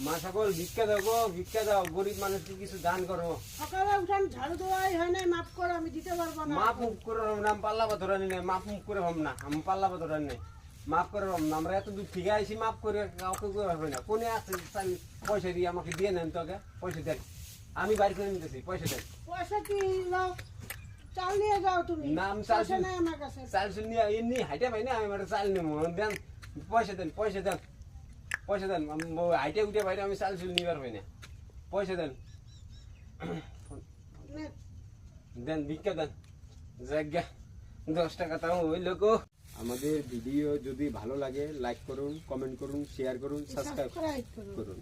মা সকল ভিক্ষা দাও গো, ভিক্ষা দাও, গরিব মানুষকে কিছু দান করো। সকালে উঠান ঝাড়ু দেওয়াই হয় নাই, মাফ করো, আমি দিতে পারবো না। মাপ মুখ করে হম না, আমি পাল্লা পাথরানি নেই, মাপ মুখ করে হম না, আমি পাল্লা পাথরানি নেই, মাফ করে হম না। আমরা এত দূর থেকে আইসি, মাফ করে কাউকে করে হবে না। কোনে আছে পয়সা দিয়ে আমাকে দিয়ে নেন তো আগে, পয়সা দেন, আমি বাড়ি করে নিতেছি, পয়সা দেন। পয়সা কি নাও, চাল নিয়ে যাও তুমি। না আমি চাল পয়সা নাই আমার কাছে। চাল নিয়ে এমনি হাইটে পাই না, আমি একটা চাল নেবো, দেন পয়সা দেন, পয়সা দেন, পয়সা দেন। হাইটে উঠে বাইরে আমি চাল নিবার পাই না, পয়সা দেন, নে, দেন ভিক্ষা দেন। জায়গা 10 টাকা তাও ওই লোক। আমাদের ভিডিও যদি ভালো লাগে লাইক করুন, কমেন্ট করুন, শেয়ার করুন, সাবস্ক্রাইব সাবস্ক্রাইব করো। করুন।